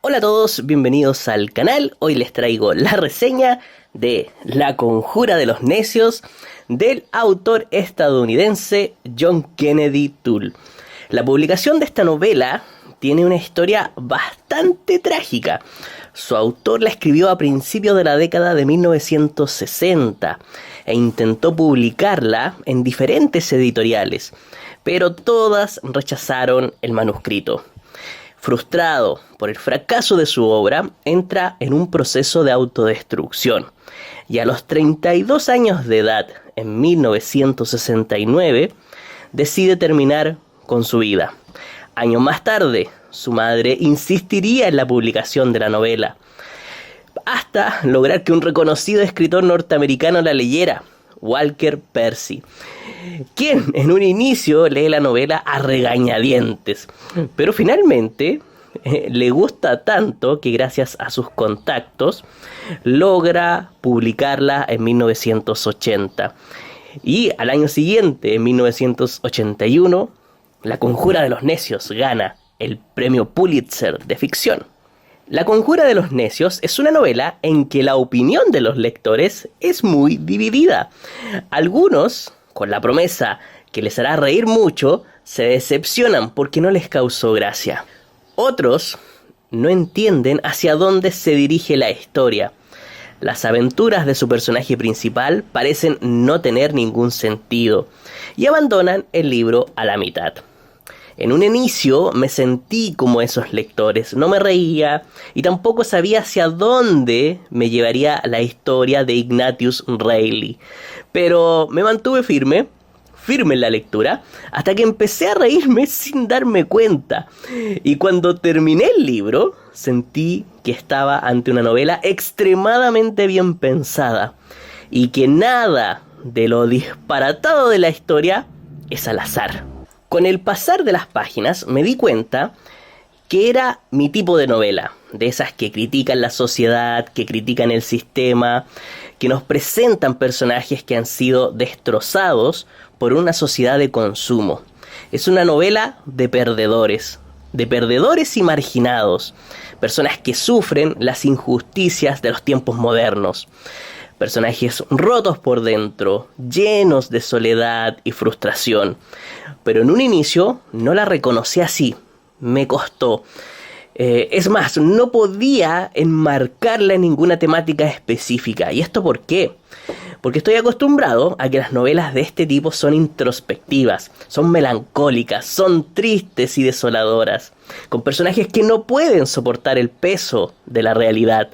Hola a todos, bienvenidos al canal. Hoy les traigo la reseña de La Conjura de los Necios del autor estadounidense John Kennedy Toole. La publicación de esta novela tiene una historia bastante trágica. Su autor la escribió a principios de la década de 1960 e intentó publicarla en diferentes editoriales, pero todas rechazaron el manuscrito. Frustrado por el fracaso de su obra, entra en un proceso de autodestrucción y a los 32 años de edad, en 1969, decide terminar con su vida. Años más tarde, su madre insistiría en la publicación de la novela, hasta lograr que un reconocido escritor norteamericano la leyera, Walker Percy, quien en un inicio lee la novela a regañadientes, pero finalmente le gusta tanto que gracias a sus contactos logra publicarla en 1980. Y al año siguiente, en 1981, La Conjura de los Necios gana el premio Pulitzer de ficción. La Conjura de los Necios es una novela en que la opinión de los lectores es muy dividida. Algunos, con la promesa que les hará reír mucho, se decepcionan porque no les causó gracia. Otros no entienden hacia dónde se dirige la historia. Las aventuras de su personaje principal parecen no tener ningún sentido y abandonan el libro a la mitad. En un inicio me sentí como esos lectores, no me reía y tampoco sabía hacia dónde me llevaría la historia de Ignatius Reilly, pero me mantuve firme en la lectura, hasta que empecé a reírme sin darme cuenta, y cuando terminé el libro, sentí que estaba ante una novela extremadamente bien pensada, y que nada de lo disparatado de la historia es al azar. Con el pasar de las páginas me di cuenta que era mi tipo de novela, de esas que critican la sociedad, que critican el sistema, que nos presentan personajes que han sido destrozados por una sociedad de consumo. Es una novela de perdedores y marginados, personas que sufren las injusticias de los tiempos modernos. Personajes rotos por dentro, llenos de soledad y frustración. Pero en un inicio no la reconocí así, me costó. Es más, no podía enmarcarla en ninguna temática específica. ¿Y esto por qué? Porque estoy acostumbrado a que las novelas de este tipo son introspectivas, son melancólicas, son tristes y desoladoras, con personajes que no pueden soportar el peso de la realidad,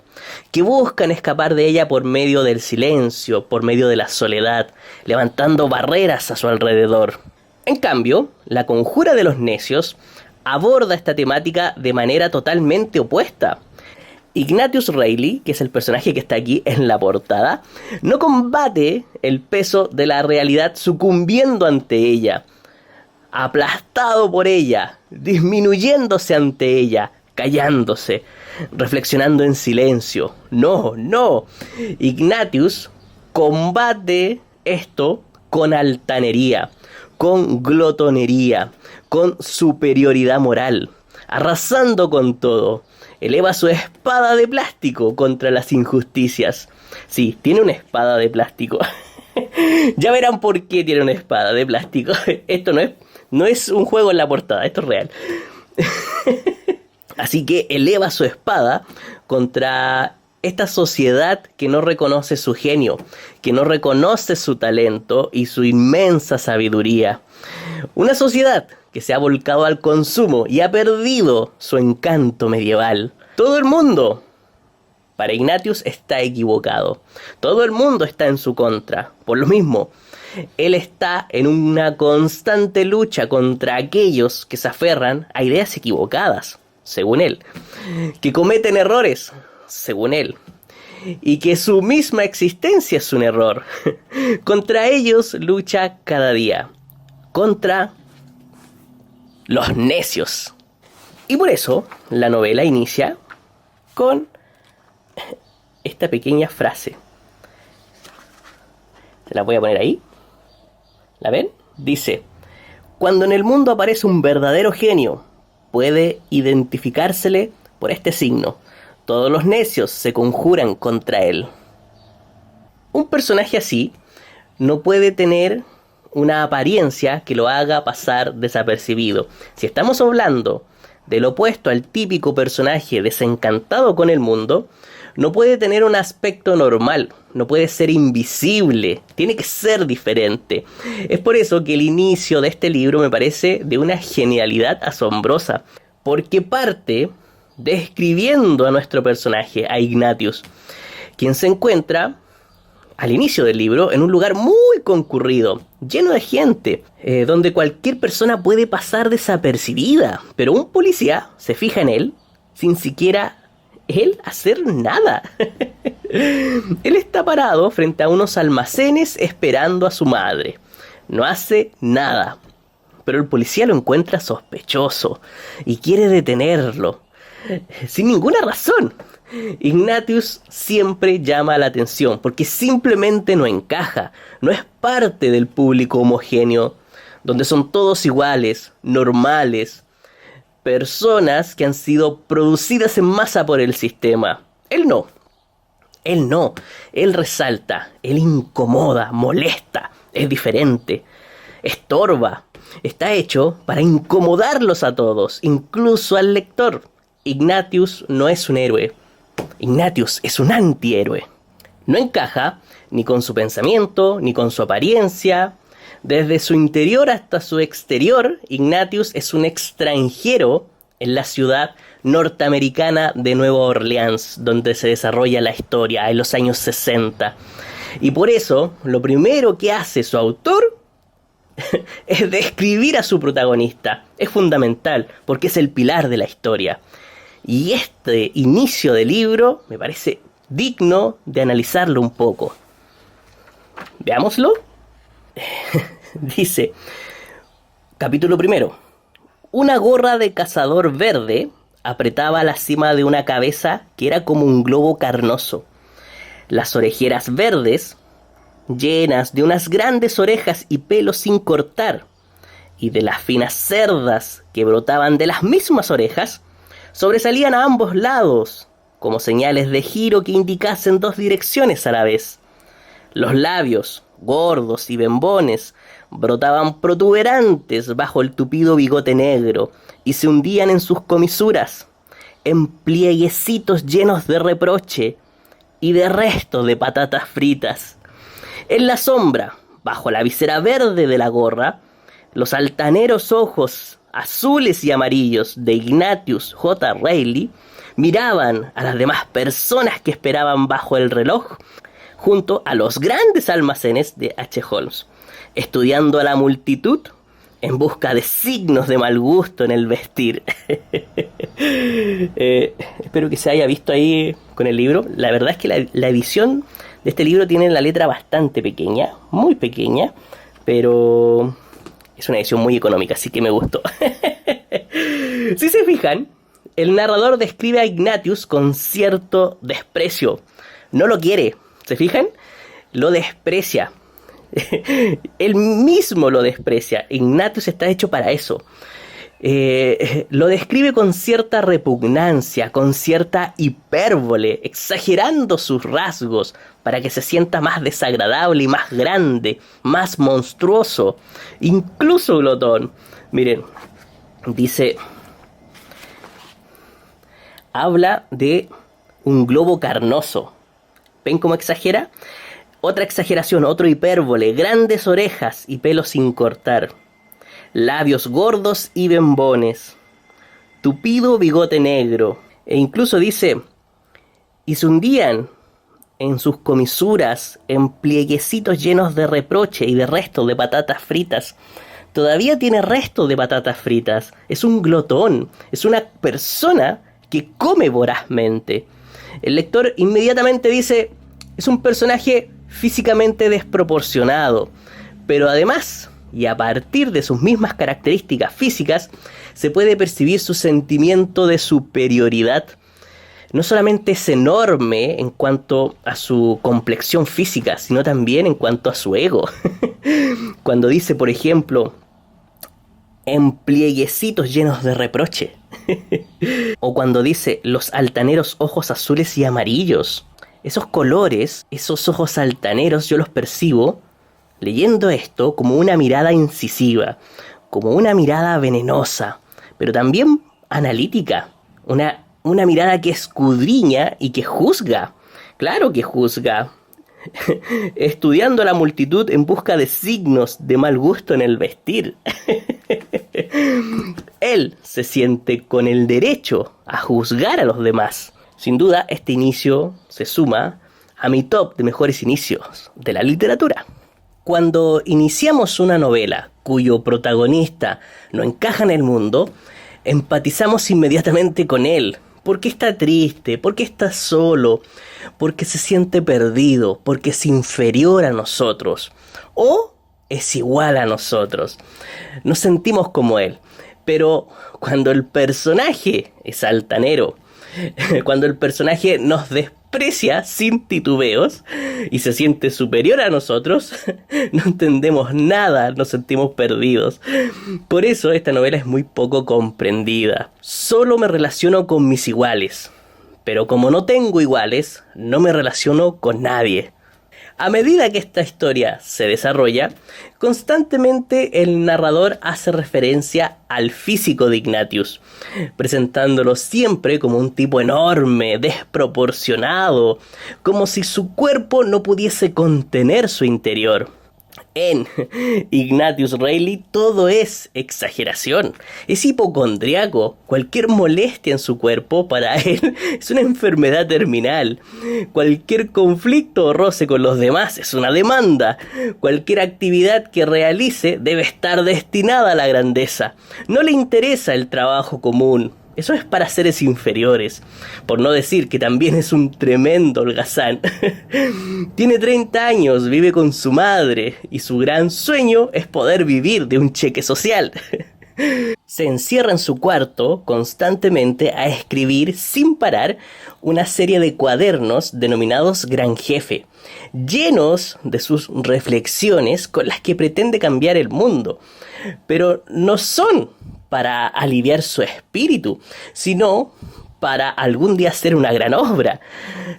que buscan escapar de ella por medio del silencio, por medio de la soledad, levantando barreras a su alrededor. En cambio, La Conjura de los Necios aborda esta temática de manera totalmente opuesta. Ignatius Reilly, que es el personaje que está aquí en la portada, no combate el peso de la realidad sucumbiendo ante ella, aplastado por ella, disminuyéndose ante ella, callándose, reflexionando en silencio. No, Ignatius combate esto con altanería, con glotonería, con superioridad moral, arrasando con todo. Eleva su espada de plástico contra las injusticias. Sí, tiene una espada de plástico. Ya verán por qué tiene una espada de plástico. Esto no es un juego en la portada, esto es real. Así que eleva su espada contra esta sociedad que no reconoce su genio, que no reconoce su talento y su inmensa sabiduría. Una sociedad que se ha volcado al consumo y ha perdido su encanto medieval. Todo el mundo, para Ignatius, está equivocado. Todo el mundo está en su contra. Por lo mismo, él está en una constante lucha contra aquellos que se aferran a ideas equivocadas, según él, que cometen errores, según él, y que su misma existencia es un error. Contra ellos lucha cada día, contra los necios. Y por eso la novela inicia con esta pequeña frase. Se la voy a poner ahí. ¿La ven? Dice: cuando en el mundo aparece un verdadero genio, puede identificársele por este signo. Todos los necios se conjuran contra él. Un personaje así no puede tener una apariencia que lo haga pasar desapercibido. Si estamos hablando del opuesto al típico personaje desencantado con el mundo, no puede tener un aspecto normal, no puede ser invisible, tiene que ser diferente. Es por eso que el inicio de este libro me parece de una genialidad asombrosa, porque parte describiendo a nuestro personaje, a Ignatius, quien se encuentra al inicio del libro en un lugar muy concurrido, lleno de gente, donde cualquier persona puede pasar desapercibida, pero un policía se fija en él sin siquiera él hacer nada. Él está parado frente a unos almacenes esperando a su madre. No hace nada, pero el policía lo encuentra sospechoso y quiere detenerlo, sin ninguna razón. Ignatius siempre llama la atención porque simplemente no encaja, no es parte del público homogéneo, donde son todos iguales, normales, personas que han sido producidas en masa por el sistema. Él no, él resalta, él incomoda, molesta, es diferente, estorba, está hecho para incomodarlos a todos, incluso al lector. Ignatius no es un héroe, Ignatius es un antihéroe. No encaja ni con su pensamiento, ni con su apariencia. Desde su interior hasta su exterior, Ignatius es un extranjero en la ciudad norteamericana de Nueva Orleans, donde se desarrolla la historia en los años 60. Y por eso, lo primero que hace su autor es describir a su protagonista. Es fundamental, porque es el pilar de la historia. Y este inicio de libro me parece digno de analizarlo un poco. Veámoslo. Dice, capítulo primero. Una gorra de cazador verde apretaba la cima de una cabeza que era como un globo carnoso. Las orejeras verdes, llenas de unas grandes orejas y pelos sin cortar, y de las finas cerdas que brotaban de las mismas orejas, sobresalían a ambos lados, como señales de giro que indicasen dos direcciones a la vez. Los labios, gordos y bembones, brotaban protuberantes bajo el tupido bigote negro y se hundían en sus comisuras, en plieguecitos llenos de reproche y de restos de patatas fritas. En la sombra, bajo la visera verde de la gorra, los altaneros ojos azules y amarillos de Ignatius J. Reilly miraban a las demás personas que esperaban bajo el reloj junto a los grandes almacenes de H. Holmes, estudiando a la multitud en busca de signos de mal gusto en el vestir. Espero que se haya visto ahí con el libro. La verdad es que la edición de este libro tiene la letra bastante pequeña, muy pequeña, pero es una edición muy económica, así que me gustó. Si se fijan, el narrador describe a Ignatius con cierto desprecio. No lo quiere, ¿se fijan? Lo desprecia. Él mismo lo desprecia. Ignatius está hecho para eso. Lo describe con cierta repugnancia, con cierta hipérbole, exagerando sus rasgos para que se sienta más desagradable y más grande, más monstruoso, incluso glotón. Miren, dice, habla de un globo carnoso. ¿Ven cómo exagera? Otra exageración, otro hipérbole, grandes orejas y pelo sin cortar, labios gordos y bembones, tupido bigote negro, e incluso dice, y se hundían en sus comisuras en plieguecitos llenos de reproche y de restos de patatas fritas. Todavía tiene restos de patatas fritas, es un glotón, es una persona que come vorazmente. El lector inmediatamente dice, es un personaje físicamente desproporcionado, pero además, y a partir de sus mismas características físicas, se puede percibir su sentimiento de superioridad. No solamente es enorme en cuanto a su complexión física, sino también en cuanto a su ego. Cuando dice, por ejemplo, en plieguecitos llenos de reproche. O cuando dice los altaneros ojos azules y amarillos. Esos colores, esos ojos altaneros, yo los percibo leyendo esto como una mirada incisiva, como una mirada venenosa, pero también analítica, una mirada que escudriña y que juzga. Claro que juzga, estudiando a la multitud en busca de signos de mal gusto en el vestir. Él se siente con el derecho a juzgar a los demás. Sin duda, este inicio se suma a mi top de mejores inicios de la literatura. Cuando iniciamos una novela cuyo protagonista no encaja en el mundo, empatizamos inmediatamente con él. Porque está triste, porque está solo, porque se siente perdido, porque es inferior a nosotros o es igual a nosotros. Nos sentimos como él. Pero cuando el personaje es altanero, cuando el personaje nos desprecia sin titubeos y se siente superior a nosotros, no entendemos nada, nos sentimos perdidos. Por eso esta novela es muy poco comprendida. Solo me relaciono con mis iguales, pero como no tengo iguales, no me relaciono con nadie. A medida que esta historia se desarrolla, constantemente el narrador hace referencia al físico de Ignatius, presentándolo siempre como un tipo enorme, desproporcionado, como si su cuerpo no pudiese contener su interior. En Ignatius Reilly todo es exageración, es hipocondriaco, cualquier molestia en su cuerpo para él es una enfermedad terminal, cualquier conflicto o roce con los demás es una demanda, cualquier actividad que realice debe estar destinada a la grandeza, no le interesa el trabajo común. Eso es para seres inferiores, por no decir que también es un tremendo holgazán. Tiene 30 años, vive con su madre y su gran sueño es poder vivir de un cheque social. Se encierra en su cuarto constantemente a escribir sin parar una serie de cuadernos denominados Gran Jefe, llenos de sus reflexiones con las que pretende cambiar el mundo, pero no son para aliviar su espíritu, sino para algún día hacer una gran obra.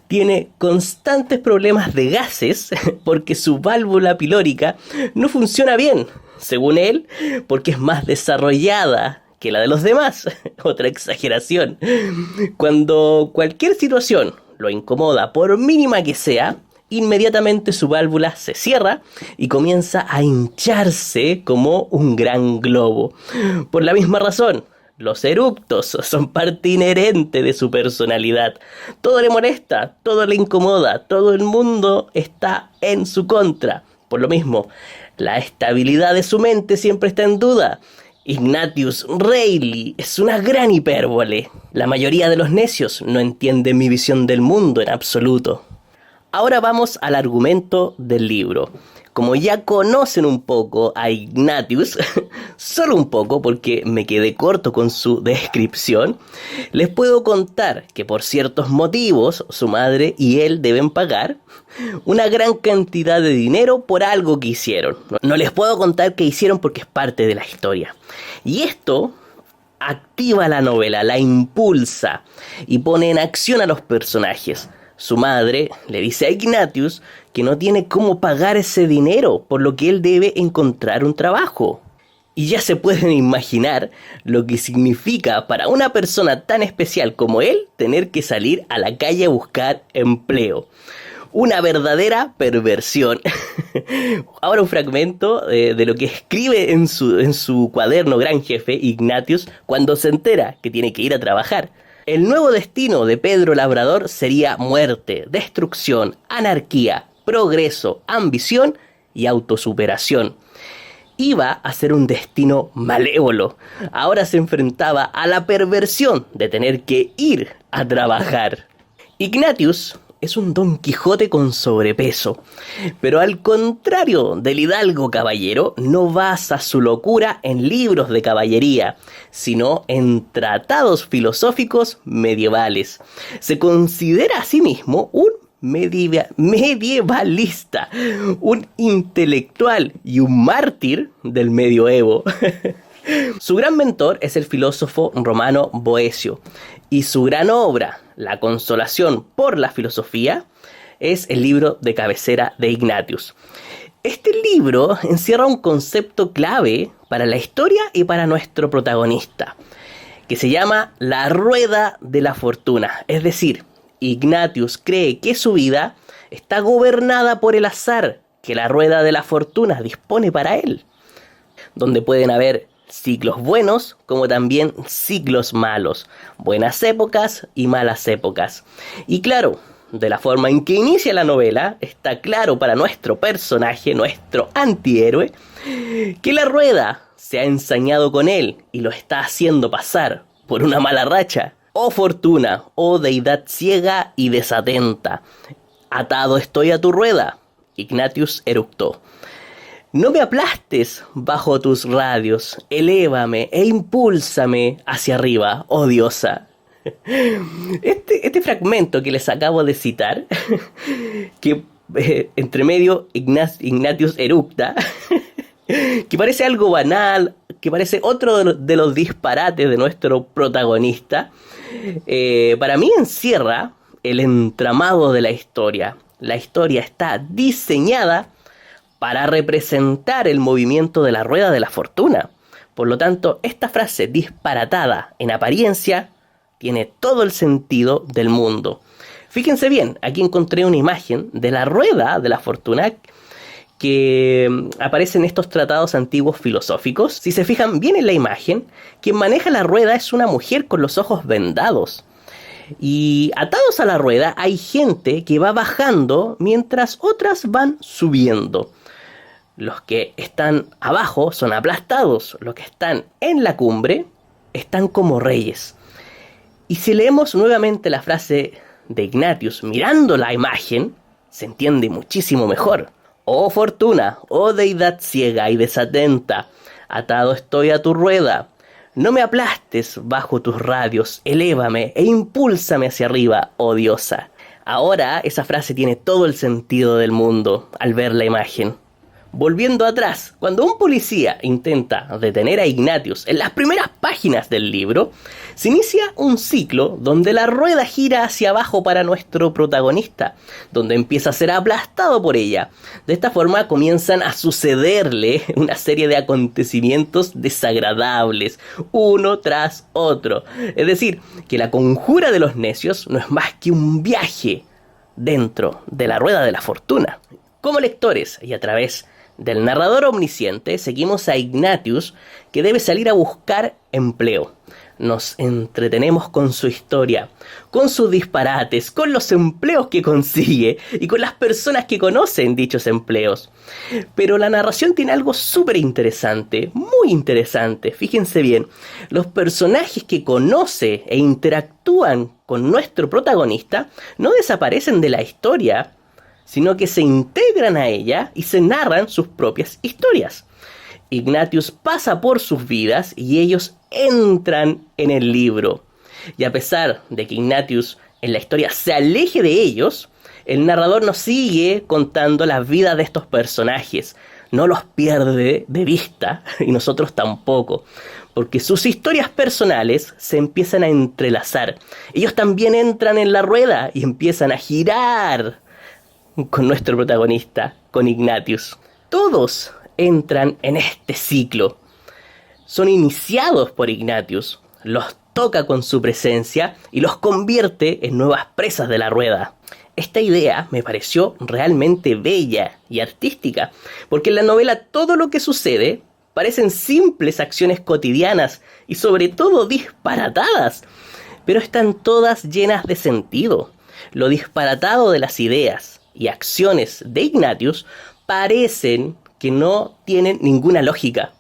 Tiene constantes problemas de gases porque su válvula pilórica no funciona bien, según él, porque es más desarrollada que la de los demás. Otra exageración. Cuando cualquier situación lo incomoda, por mínima que sea, inmediatamente su válvula se cierra y comienza a hincharse como un gran globo. Por la misma razón, los eructos son parte inherente de su personalidad. Todo le molesta, todo le incomoda, todo el mundo está en su contra. Por lo mismo, la estabilidad de su mente siempre está en duda. Ignatius Reilly es una gran hipérbole. La mayoría de los necios no entienden mi visión del mundo en absoluto. Ahora vamos al argumento del libro. Como ya conocen un poco a Ignatius, solo un poco porque me quedé corto con su descripción, les puedo contar que por ciertos motivos su madre y él deben pagar una gran cantidad de dinero por algo que hicieron. No les puedo contar qué hicieron porque es parte de la historia. Y esto activa la novela, la impulsa y pone en acción a los personajes. Su madre le dice a Ignatius que no tiene cómo pagar ese dinero, por lo que él debe encontrar un trabajo. Y ya se pueden imaginar lo que significa para una persona tan especial como él tener que salir a la calle a buscar empleo. Una verdadera perversión. Ahora un fragmento de lo que escribe en su cuaderno Gran Jefe, Ignatius, cuando se entera que tiene que ir a trabajar. El nuevo destino de Pedro Labrador sería muerte, destrucción, anarquía, progreso, ambición y autosuperación. Iba a ser un destino malévolo. Ahora se enfrentaba a la perversión de tener que ir a trabajar. Ignatius es un Don Quijote con sobrepeso, pero al contrario del hidalgo caballero, no basa su locura en libros de caballería, sino en tratados filosóficos medievales. Se considera a sí mismo un medievalista, un intelectual y un mártir del medioevo. Su gran mentor es el filósofo romano Boecio, y su gran obra, La Consolación por la Filosofía, es el libro de cabecera de Ignatius. Este libro encierra un concepto clave para la historia y para nuestro protagonista, que se llama la rueda de la fortuna. Es decir, Ignatius cree que su vida está gobernada por el azar que la rueda de la fortuna dispone para él, donde pueden haber ciclos buenos como también ciclos malos, buenas épocas y malas épocas. Y claro, de la forma en que inicia la novela, está claro para nuestro personaje, nuestro antihéroe, que la rueda se ha ensañado con él y lo está haciendo pasar por una mala racha. Oh fortuna, oh deidad ciega y desatenta, atado estoy a tu rueda. Ignatius eructó. No me aplastes bajo tus radios, elévame e impúlsame hacia arriba, oh diosa. Este fragmento que les acabo de citar, que entre medio Ignatius eructa, que parece algo banal, que parece otro de los disparates de nuestro protagonista, para mí encierra el entramado de la historia. La historia está diseñada para representar el movimiento de la rueda de la fortuna. Por lo tanto, esta frase disparatada en apariencia tiene todo el sentido del mundo. Fíjense bien, aquí encontré una imagen de la rueda de la fortuna que aparece en estos tratados antiguos filosóficos. Si se fijan bien en la imagen, quien maneja la rueda es una mujer con los ojos vendados. Y atados a la rueda hay gente que va bajando mientras otras van subiendo. Los que están abajo son aplastados, los que están en la cumbre están como reyes. Y si leemos nuevamente la frase de Ignatius mirando la imagen, se entiende muchísimo mejor. Oh fortuna, oh deidad ciega y desatenta, atado estoy a tu rueda. No me aplastes bajo tus radios, elévame e impúlsame hacia arriba, oh diosa. Ahora esa frase tiene todo el sentido del mundo al ver la imagen. Volviendo atrás, cuando un policía intenta detener a Ignatius en las primeras páginas del libro, se inicia un ciclo donde la rueda gira hacia abajo para nuestro protagonista, donde empieza a ser aplastado por ella. De esta forma comienzan a sucederle una serie de acontecimientos desagradables, uno tras otro. Es decir, que la conjura de los necios no es más que un viaje dentro de la rueda de la fortuna. Como lectores y a través del narrador omnisciente, seguimos a Ignatius, que debe salir a buscar empleo. Nos entretenemos con su historia, con sus disparates, con los empleos que consigue y con las personas que conocen dichos empleos. Pero la narración tiene algo súper interesante, muy interesante. Fíjense bien, los personajes que conoce e interactúan con nuestro protagonista no desaparecen de la historia, sino que se integran a ella y se narran sus propias historias. Ignatius pasa por sus vidas y ellos entran en el libro. Y a pesar de que Ignatius en la historia se aleje de ellos, el narrador nos sigue contando las vidas de estos personajes. No los pierde de vista, y nosotros tampoco, porque sus historias personales se empiezan a entrelazar. Ellos también entran en la rueda y empiezan a girar con nuestro protagonista, con Ignatius. Todos entran en este ciclo. Son iniciados por Ignatius, los toca con su presencia y los convierte en nuevas presas de la rueda. Esta idea me pareció realmente bella y artística, porque en la novela todo lo que sucede parecen simples acciones cotidianas y sobre todo disparatadas, pero están todas llenas de sentido. Lo disparatado de las ideas y acciones de Ignatius parecen que no tienen ninguna lógica.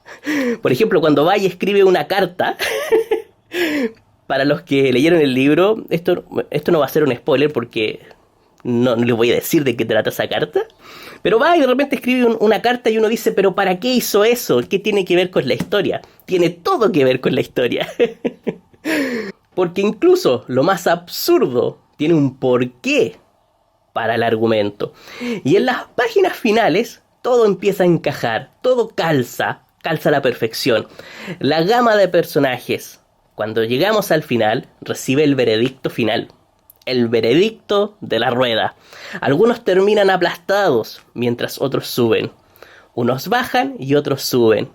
Por ejemplo, cuando va y escribe una carta, para los que leyeron el libro, esto no va a ser un spoiler porque no les voy a decir de qué trata esa carta, pero va y de repente escribe una carta y uno dice, pero ¿para qué hizo eso? ¿Qué tiene que ver con la historia? Tiene todo que ver con la historia. Porque incluso lo más absurdo tiene un porqué para el argumento. Y en las páginas finales todo empieza a encajar, todo calza calza a la perfección. La gama de personajes, cuando llegamos al final, recibe el veredicto final. El veredicto de la rueda. Algunos terminan aplastados, mientras otros suben. Unos bajan y otros suben.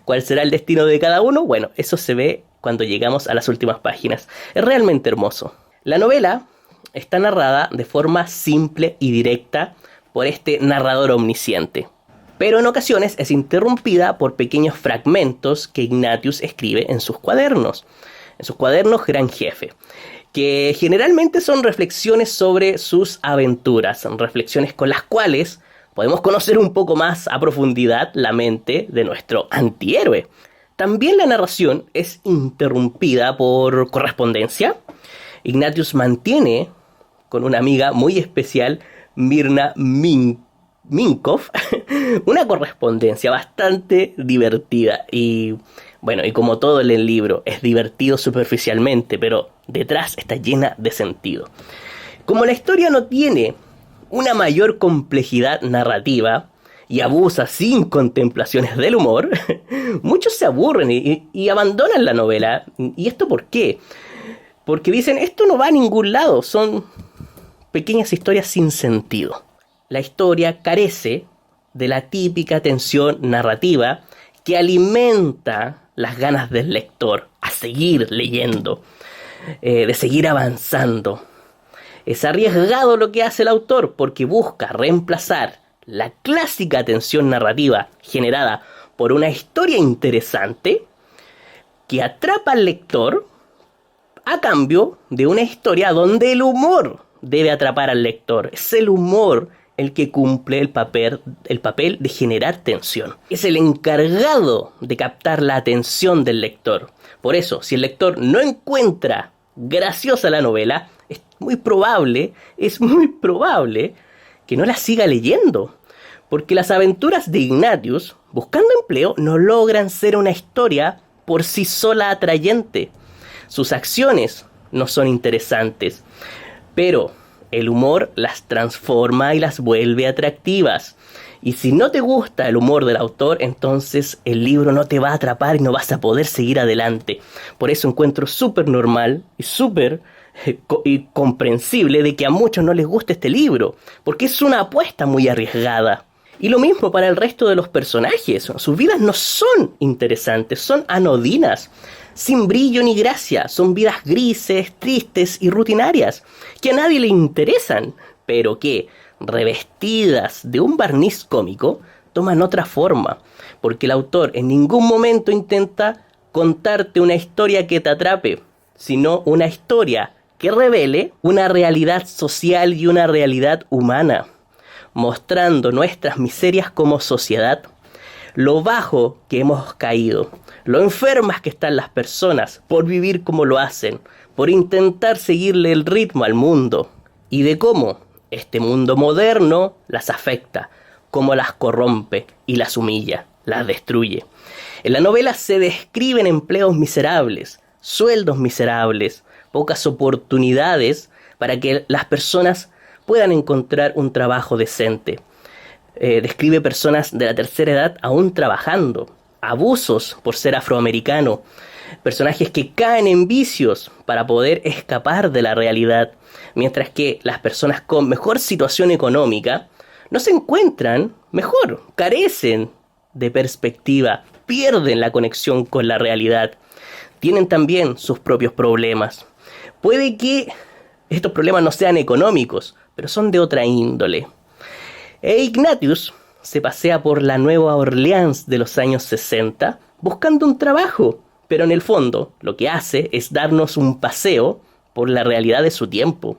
¿Cuál será el destino de cada uno? Bueno, eso se ve cuando llegamos a las últimas páginas. Es realmente hermoso. La novela está narrada de forma simple y directa por este narrador omnisciente, pero en ocasiones es interrumpida por pequeños fragmentos que Ignatius escribe en sus cuadernos Gran Jefe, que generalmente son reflexiones sobre sus aventuras, reflexiones con las cuales podemos conocer un poco más a profundidad la mente de nuestro antihéroe. También la narración es interrumpida por correspondencia. Ignatius mantiene con una amiga muy especial, Mirna Minkov, una correspondencia bastante divertida. Y bueno, y como todo en el libro, es divertido superficialmente, pero detrás está llena de sentido. Como la historia no tiene una mayor complejidad narrativa y abusa sin contemplaciones del humor, muchos se aburren y abandonan la novela. ¿Y esto por qué? Porque dicen, esto no va a ningún lado, son pequeñas historias sin sentido. La historia carece de la típica tensión narrativa que alimenta las ganas del lector a seguir leyendo, de seguir avanzando. Es arriesgado lo que hace el autor porque busca reemplazar la clásica tensión narrativa generada por una historia interesante que atrapa al lector a cambio de una historia donde el humor debe atrapar al lector. Es el humor el que cumple el papel de generar tensión. Es el encargado de captar la atención del lector. Por eso, si el lector no encuentra graciosa la novela, es muy probable que no la siga leyendo. Porque las aventuras de Ignatius, buscando empleo, no logran ser una historia por sí sola atrayente. Sus acciones no son interesantes, pero el humor las transforma y las vuelve atractivas. Y si no te gusta el humor del autor, entonces el libro no te va a atrapar y no vas a poder seguir adelante. Por eso encuentro súper normal y súper comprensible de que a muchos no les guste este libro, porque es una apuesta muy arriesgada. Y lo mismo para el resto de los personajes. Sus vidas no son interesantes, son anodinas, sin brillo ni gracia. Son vidas grises, tristes y rutinarias, que a nadie le interesan, pero que, revestidas de un barniz cómico, toman otra forma, porque el autor en ningún momento intenta contarte una historia que te atrape, sino una historia que revele una realidad social y una realidad humana, mostrando nuestras miserias como sociedad, lo bajo que hemos caído, lo enfermas que están las personas por vivir como lo hacen, por intentar seguirle el ritmo al mundo, y de cómo este mundo moderno las afecta, cómo las corrompe y las humilla, las destruye. En la novela se describen empleos miserables, sueldos miserables, pocas oportunidades para que las personas puedan encontrar un trabajo decente. Describe personas de la tercera edad aún trabajando, abusos por ser afroamericano, personajes que caen en vicios para poder escapar de la realidad, mientras que las personas con mejor situación económica no se encuentran mejor, carecen de perspectiva, pierden la conexión con la realidad, tienen también sus propios problemas. Puede que estos problemas no sean económicos, pero son de otra índole. Ignatius se pasea por la Nueva Orleans de los años 60 buscando un trabajo, pero en el fondo lo que hace es darnos un paseo por la realidad de su tiempo,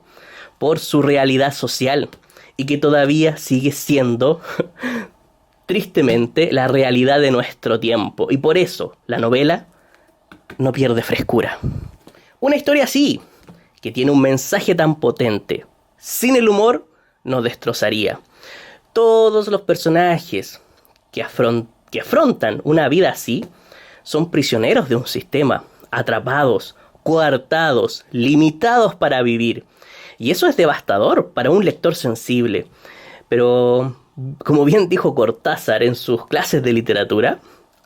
por su realidad social, y que todavía sigue siendo, tristemente, la realidad de nuestro tiempo. Y por eso la novela no pierde frescura. Una historia así, que tiene un mensaje tan potente, sin el humor, nos destrozaría. Todos los personajes que afrontan una vida así son prisioneros de un sistema, atrapados, coartados, limitados para vivir. Y eso es devastador para un lector sensible. Pero, como bien dijo Cortázar en sus clases de literatura,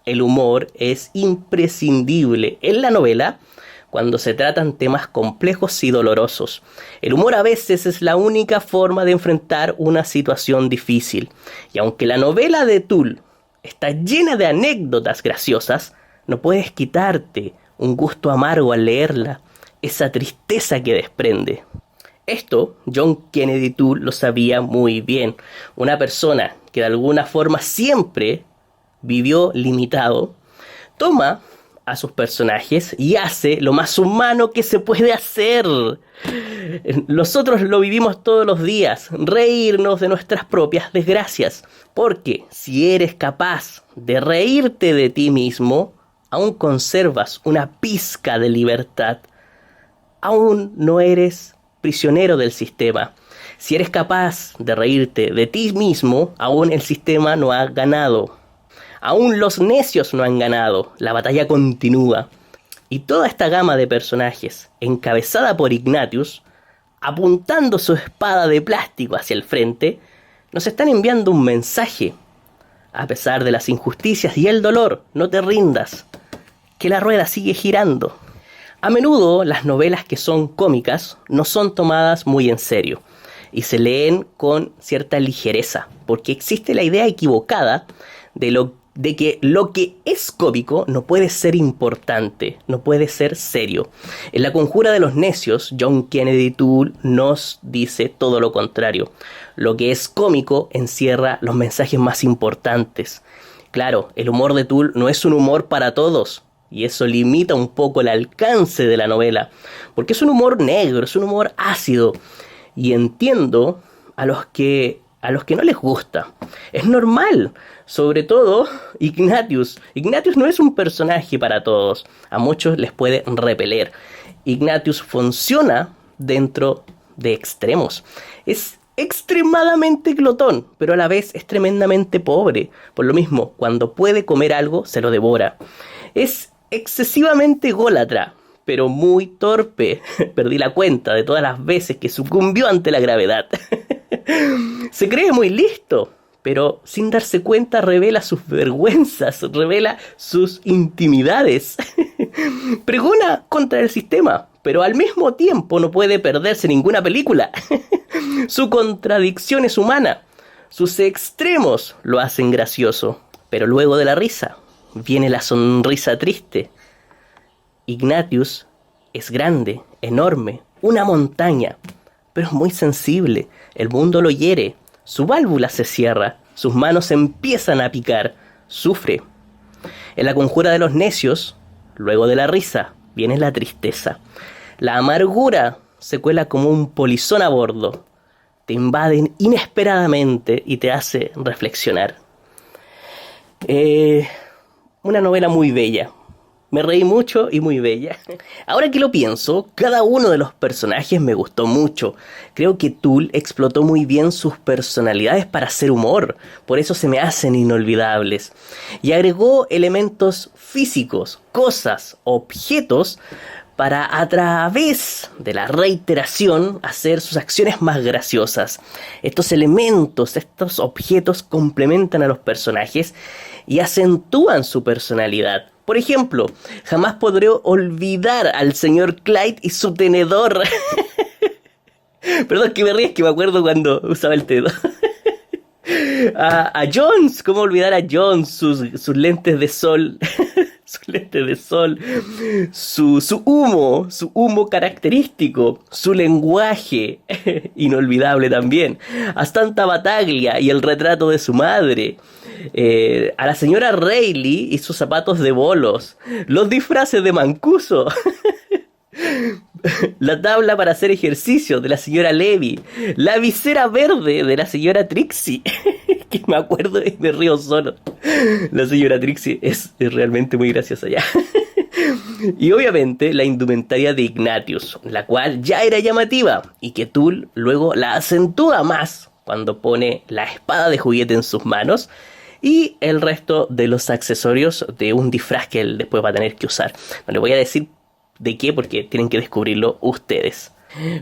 el humor es imprescindible en la novela cuando se tratan temas complejos y dolorosos. El humor a veces es la única forma de enfrentar una situación difícil. Y aunque la novela de Tull está llena de anécdotas graciosas, no puedes quitarte un gusto amargo al leerla, esa tristeza que desprende. Esto John Kennedy Toole lo sabía muy bien. Una persona que de alguna forma siempre vivió limitado, toma a sus personajes y hace lo más humano que se puede hacer. Nosotros lo vivimos todos los días, reírnos de nuestras propias desgracias. Porque si eres capaz de reírte de ti mismo, aún conservas una pizca de libertad. Aún no eres prisionero del sistema. Si eres capaz de reírte de ti mismo, aún el sistema no ha ganado. Aún los necios no han ganado. La batalla continúa. Y toda esta gama de personajes, encabezada por Ignatius, apuntando su espada de plástico hacia el frente, nos están enviando un mensaje. A pesar de las injusticias y el dolor, no te rindas, que la rueda sigue girando. A menudo las novelas que son cómicas no son tomadas muy en serio y se leen con cierta ligereza, porque existe la idea equivocada de que lo que es cómico no puede ser importante, no puede ser serio. En La Conjura de los Necios, John Kennedy Toole nos dice todo lo contrario. Lo que es cómico encierra los mensajes más importantes. Claro, el humor de Toole no es un humor para todos, y eso limita un poco el alcance de la novela, porque es un humor negro, es un humor ácido, y entiendo a los que no les gusta. Es normal, sobre todo Ignatius. Ignatius no es un personaje para todos, a muchos les puede repeler. Ignatius funciona dentro de extremos. Es extremadamente glotón, pero a la vez es tremendamente pobre. Por lo mismo, cuando puede comer algo, se lo devora. Es excesivamente ególatra, pero muy torpe. Perdí la cuenta de todas las veces que sucumbió ante la gravedad. Se cree muy listo, pero sin darse cuenta revela sus vergüenzas, revela sus intimidades. Pregona contra el sistema, pero al mismo tiempo no puede perderse ninguna película. Su contradicción es humana. Sus extremos lo hacen gracioso, pero luego de la risa viene la sonrisa triste. Ignatius es grande, enorme, una montaña, pero es muy sensible. El mundo lo hiere, su válvula se cierra, sus manos empiezan a picar, sufre. En La Conjura de los Necios, luego de la risa, viene la tristeza. La amargura se cuela como un polizón a bordo. Te invaden inesperadamente y te hace reflexionar. Una novela muy bella. Me reí mucho y muy bella. Ahora que lo pienso, cada uno de los personajes me gustó mucho. Creo que Toole explotó muy bien sus personalidades para hacer humor. Por eso se me hacen inolvidables. Y agregó elementos físicos, cosas, objetos, para a través de la reiteración hacer sus acciones más graciosas. Estos elementos, estos objetos complementan a los personajes y acentúan su personalidad. Por ejemplo, jamás podré olvidar al señor Clyde y su tenedor. Perdón que me ríes, que me acuerdo cuando usaba el tenedor. A Jones, ¿cómo olvidar a Jones? Sus lentes de sol. Sus lentes de sol. Su humo característico. Su lenguaje. Inolvidable también. A Santa Battaglia y el retrato de su madre. A la señora Reilly y sus zapatos de bolos. Los disfraces de Mancuso. La tabla para hacer ejercicio de la señora Levy. La visera verde de la señora Trixie. Que me acuerdo y me río solo. La señora Trixie es realmente muy graciosa ya. Y obviamente la indumentaria de Ignatius, la cual ya era llamativa y que Toole luego la acentúa más cuando pone la espada de juguete en sus manos y el resto de los accesorios de un disfraz que él después va a tener que usar. No le voy a decir de qué porque tienen que descubrirlo ustedes.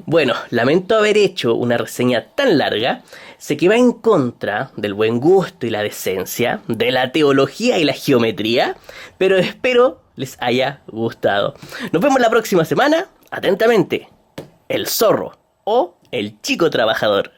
Bueno, lamento haber hecho una reseña tan larga, sé que va en contra del buen gusto y la decencia, de la teología y la geometría, pero espero les haya gustado. Nos vemos la próxima semana, atentamente, el zorro o el chico trabajador.